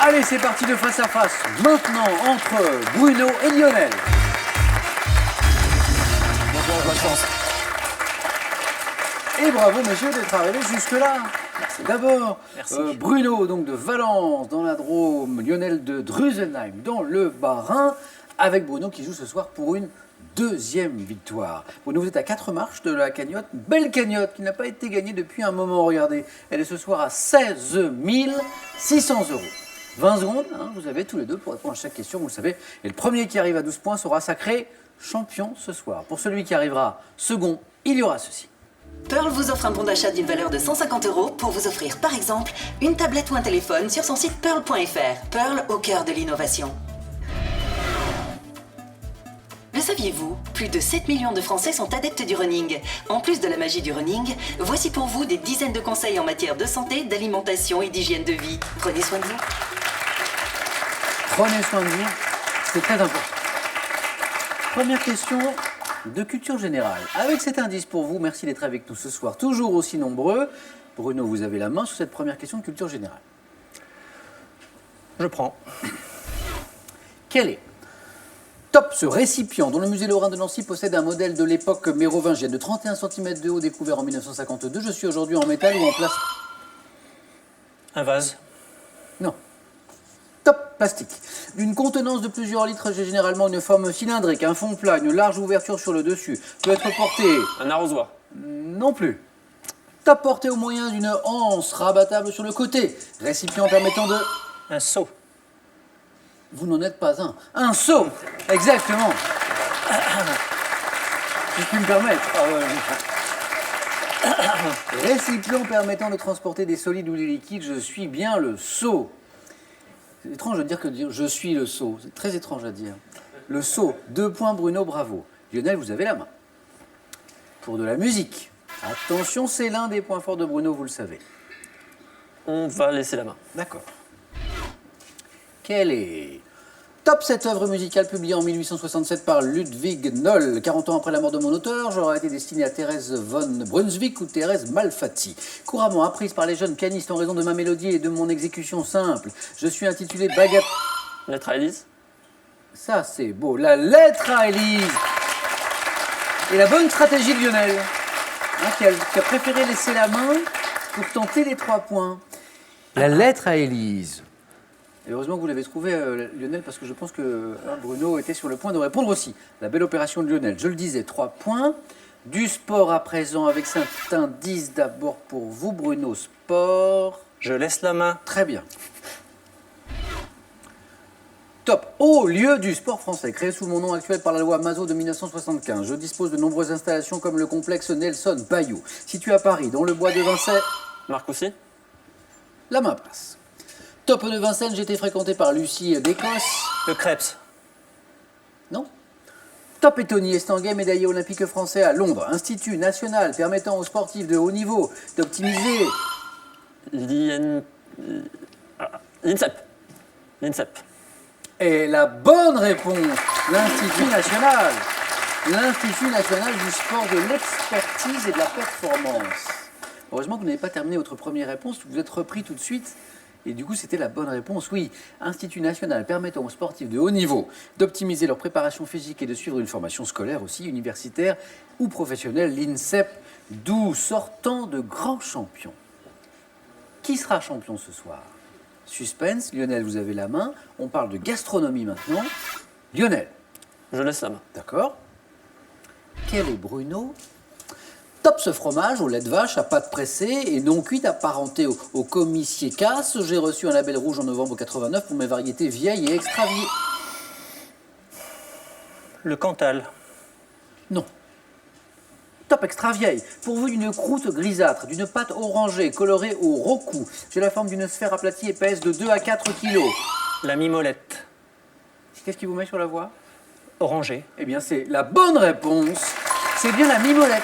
Allez, c'est parti de face à face. Maintenant, entre Bruno et Lionel. Bonne chance. Et bravo, messieurs, d'être arrivés jusque-là. D'abord, Bruno donc de Valence dans la Drôme, Lionel de Drusenheim dans le Bas-Rhin, avec Bruno qui joue ce soir pour une deuxième victoire. Bruno, vous êtes à 4 marches de la cagnotte, belle cagnotte qui n'a pas été gagnée depuis un moment. Regardez, elle est ce soir à 16 600 €. 20 secondes, hein, vous avez tous les deux pour répondre à chaque question, vous le savez. Et le premier qui arrive à 12 points sera sacré champion ce soir. Pour celui qui arrivera second, il y aura ceci. Pearl vous offre un bon d'achat d'une valeur de 150 € pour vous offrir par exemple une tablette ou un téléphone sur son site pearl.fr. Pearl au cœur de l'innovation. Le saviez-vous? Plus de 7 millions de Français sont adeptes du running. En plus de la magie du running, voici pour vous des dizaines de conseils en matière de santé, d'alimentation et d'hygiène de vie. Prenez soin de vous. Prenez soin de vous, c'est très important. Première question de culture générale. Avec cet indice pour vous, merci d'être avec nous ce soir, toujours aussi nombreux. Bruno, vous avez la main sur cette première question de culture générale. Je prends. Quel est Top, ce récipient dont le musée Lorrain de Nancy possède un modèle de l'époque mérovingienne de 31 cm de haut découvert en 1952. Je suis aujourd'hui en métal ou en plastique? Un vase. Non. Top, plastique. D'une contenance de plusieurs litres, j'ai généralement une forme cylindrique, un fond plat, une large ouverture sur le dessus. Peut être porté... Un arrosoir. Non plus. Top, porté au moyen d'une anse rabattable sur le côté. Récipient permettant de... Un seau. Vous n'en êtes pas un. Un seau. Exactement. Si je puis me permettre. Récipient permettant de transporter des solides ou des liquides, je suis bien le seau. C'est étrange de dire que je suis le seau. C'est très étrange à dire. Le seau. 2 points, Bruno, bravo. Lionel, vous avez la main. Pour de la musique. Attention, c'est l'un des points forts de Bruno, vous le savez. On va laisser la main. D'accord. Quelle est Top, cette œuvre musicale publiée en 1867 par Ludwig Noll. 40 ans après la mort de mon auteur, j'aurais été destinée à Thérèse von Brunswick ou Thérèse Malfatti. Couramment apprise par les jeunes pianistes en raison de ma mélodie et de mon exécution simple. Je suis intitulé Bagat... Lettre à Élise. Ça, c'est beau. La lettre à Élise. Et la bonne stratégie de Lionel, hein, qui a préféré laisser la main pour tenter les 3 points. La lettre à Élise. Et heureusement que vous l'avez trouvé, Lionel, parce que je pense que Bruno était sur le point de répondre aussi. La belle opération de Lionel. Je le disais, 3 points. Du sport à présent, avec cet indice d'abord pour vous, Bruno. Sport. Je laisse la main. Très bien. Top. Haut lieu du sport français, créé sous mon nom actuel par la loi Mazot de 1975. Je dispose de nombreuses installations comme le complexe Nelson Bayou, situé à Paris, dans le bois de Vincennes. Marcoussis. La main passe. Top de Vincennes, j'ai été fréquenté par Lucie d'Écosse. Le Krebs. Non. Top et Tony Estanguet, médaillé olympique français à Londres. Institut national permettant aux sportifs de haut niveau d'optimiser... L'INSEP. L'INSEP. Et la bonne réponse, l'Institut national. L'Institut national du sport, de l'expertise et de la performance. Heureusement que vous n'avez pas terminé votre première réponse, vous êtes repris tout de suite. Et du coup, c'était la bonne réponse. Oui, Institut national permettant aux sportifs de haut niveau d'optimiser leur préparation physique et de suivre une formation scolaire aussi, universitaire ou professionnelle, l'INSEP, d'où sortant de grands champions. Qui sera champion ce soir? Suspense, Lionel, vous avez la main. On parle de gastronomie maintenant. Lionel. Je laisse la main. D'accord. Quel est Bruno? Top, ce fromage au lait de vache à pâte pressée et non cuite, apparenté au comissier casse. J'ai reçu un label rouge en novembre 89 pour mes variétés vieilles et extra vieilles. Le Cantal. Non. Top, extra vieille, pourvu d'une croûte grisâtre, d'une pâte orangée colorée au roku. J'ai la forme d'une sphère aplatie épaisse de 2 à 4 kilos. La mimolette. Qu'est-ce qui vous met sur la voie? Orangé. Eh bien, c'est la bonne réponse. C'est bien la mimolette.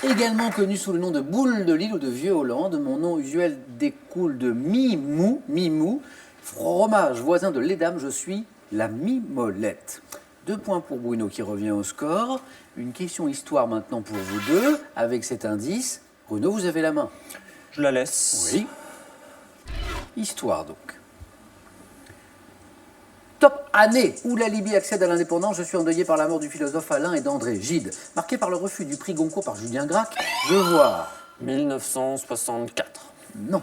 Également connu sous le nom de boule de Lille ou de Vieux-Hollande, mon nom usuel découle de Mimou, Mimou, fromage voisin de l'Edam, je suis la mimolette. 2 points pour Bruno qui revient au score. Une question histoire maintenant pour vous deux, avec cet indice. Bruno, vous avez la main. Je la laisse. Oui. Histoire donc. Top année où la Libye accède à l'indépendance. Je suis endeuillé par la mort du philosophe Alain et d'André Gide. Marqué par le refus du prix Goncourt par Julien Gracq. Je vois. 1964. Non.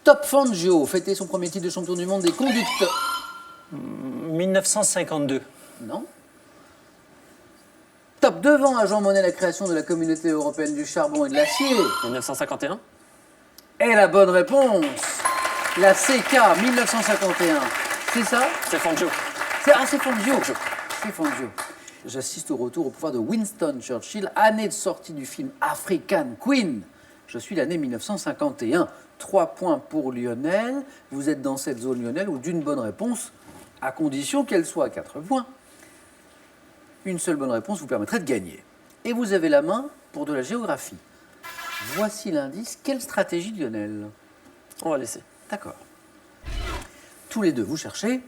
Top Fangio, fêter son premier titre de champion du monde des conducteurs. 1952. Non. Top devant à Jean Monnet la création de la communauté européenne du charbon et de l'acier. 1951. Et la bonne réponse, la CK 1951. C'est ça? C'est Fangio. C'est Fangio. C'est Fangio. J'assiste au retour au pouvoir de Winston Churchill, année de sortie du film African Queen. Je suis l'année 1951. 3 points pour Lionel. Vous êtes dans cette zone, Lionel, ou d'une bonne réponse, à condition qu'elle soit à 4 points. Une seule bonne réponse vous permettrait de gagner. Et vous avez la main pour de la géographie. Voici l'indice. Quelle stratégie, Lionel? On va laisser. D'accord. Tous les deux, vous cherchez.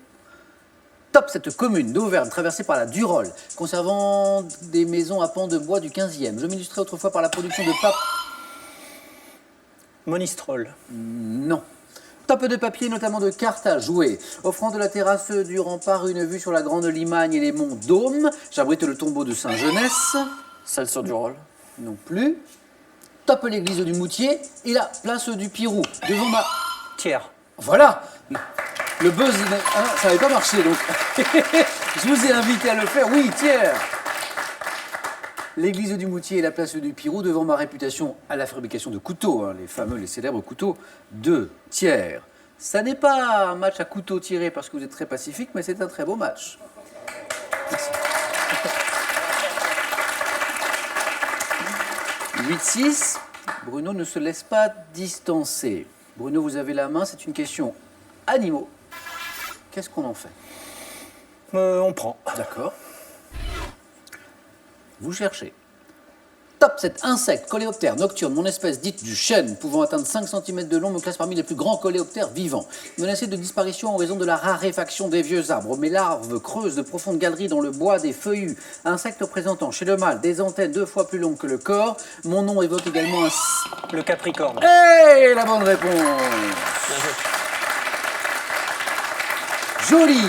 Top, cette commune d'Auvergne traversée par la Durolle, conservant des maisons à pans de bois du 15e. Je m'illustrais autrefois par la production de pape. Monistrol. Non. Top de papier, notamment de cartes à jouer. Offrant de la terrasse du rempart une vue sur la Grande Limagne et les monts Dôme. J'abrite le tombeau de Saint-Genès. Celle sur du rôle. Non plus. Top l'église du Moutier et la place du Pirou. Devant ma... Thiers. Voilà. Le buzz, ah non, ça n'avait pas marché donc. Je vous ai invité à le faire. Oui, Thiers. L'église du Moutier et la place du Pirou devant ma réputation à la fabrication de couteaux, hein, les fameux, les célèbres couteaux de Thiers. Ça n'est pas un match à couteau tiré parce que vous êtes très pacifique, mais c'est un très beau match. Merci. 8-6. Bruno ne se laisse pas distancer. Bruno, vous avez la main, c'est une question animaux. Qu'est-ce qu'on en fait? On prend. D'accord. Vous cherchez. Top, cet insecte, coléoptère nocturne, mon espèce dite du chêne, pouvant atteindre 5 cm de long, me classe parmi les plus grands coléoptères vivants. Menacé de disparition en raison de la raréfaction des vieux arbres, mes larves creusent de profondes galeries dans le bois des feuillus. Insecte présentant chez le mâle des antennes 2 fois plus longues que le corps. Mon nom évoque également un... Le Capricorne. Hey, la bonne réponse. Joli.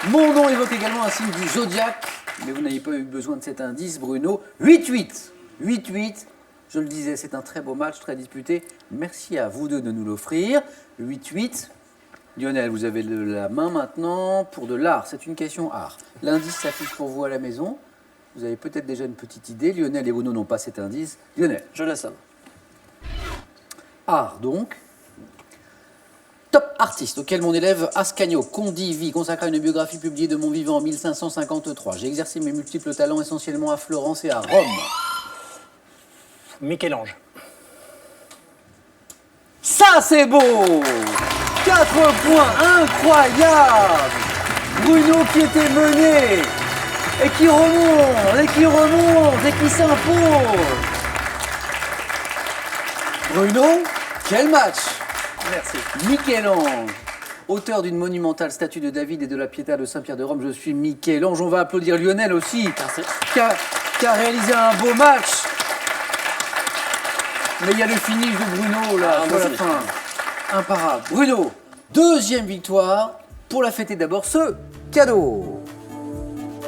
Mon nom évoque également un signe du zodiaque. Mais vous n'avez pas eu besoin de cet indice, Bruno. 8-8. 8-8. Je le disais, c'est un très beau match, très disputé. Merci à vous deux de nous l'offrir. 8-8. Lionel, vous avez la main maintenant pour de l'art. C'est une question art. L'indice s'affiche pour vous à la maison. Vous avez peut-être déjà une petite idée. Lionel et Bruno n'ont pas cet indice. Lionel. Je laisse ça. Art, donc. Top artiste, auquel mon élève Ascanio Condivi consacra une biographie publiée de mon vivant en 1553. J'ai exercé mes multiples talents essentiellement à Florence et à Rome. Michel-Ange. Ça, c'est beau! 4 points, incroyable! Bruno qui était mené, et qui remonte, et qui s'impose. Bruno, quel match! Merci. Michel-Ange, auteur d'une monumentale statue de David et de la Pietà de Saint-Pierre de Rome. Je suis Michel-Ange. On va applaudir Lionel aussi, Merci. qui a réalisé un beau match. Mais il y a le finish de Bruno là, sur la fin. Imparable. Bruno, deuxième victoire pour la fêter d'abord ce cadeau.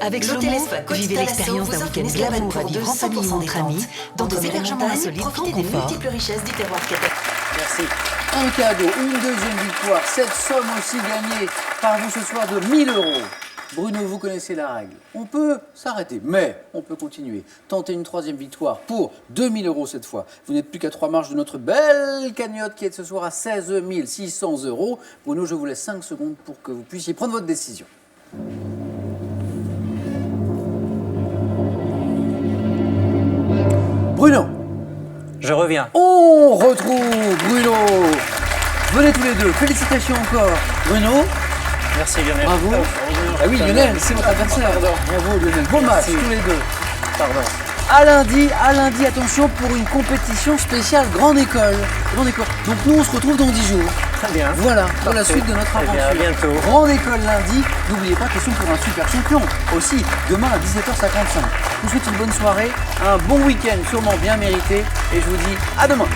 Avec L'hôtel Jomo, Espa Côte vivez d'Alasso l'expérience vous d'un offre week-end une escapade glamour à pour vivre en famille ou 200% entre amis, dans des un hébergements hébergement insolites, profitez profitez des des multiples multiples richesses du terroir catalan. Merci. Un cadeau, une deuxième victoire, cette somme aussi gagnée par vous ce soir de 1000 €. Bruno, vous connaissez la règle. On peut s'arrêter, mais on peut continuer. Tenter une troisième victoire pour 2000 € cette fois. Vous n'êtes plus qu'à 3 marches de notre belle cagnotte qui est ce soir à 16 600 €. Bruno, je vous laisse 5 secondes pour que vous puissiez prendre votre décision. Bruno, Je reviens. on retrouve Bruno. Venez tous les deux. Félicitations encore. Bruno, Merci Lionel. bravo. Ah oui, Lionel, c'est votre adversaire. Bravo Lionel. Bon match, tous les deux. Pardon. À lundi, attention pour une compétition spéciale Grande École. Grande École. Donc nous, on se retrouve dans 10 jours. Très bien. Voilà, pour la Parfait. suite de notre Eh bien, aventure. à bientôt. Grande École lundi. N'oubliez pas, question pour un super champion. Aussi, demain à 17h55. Je vous souhaite une bonne soirée, un bon week-end sûrement bien mérité. Et je vous dis à demain.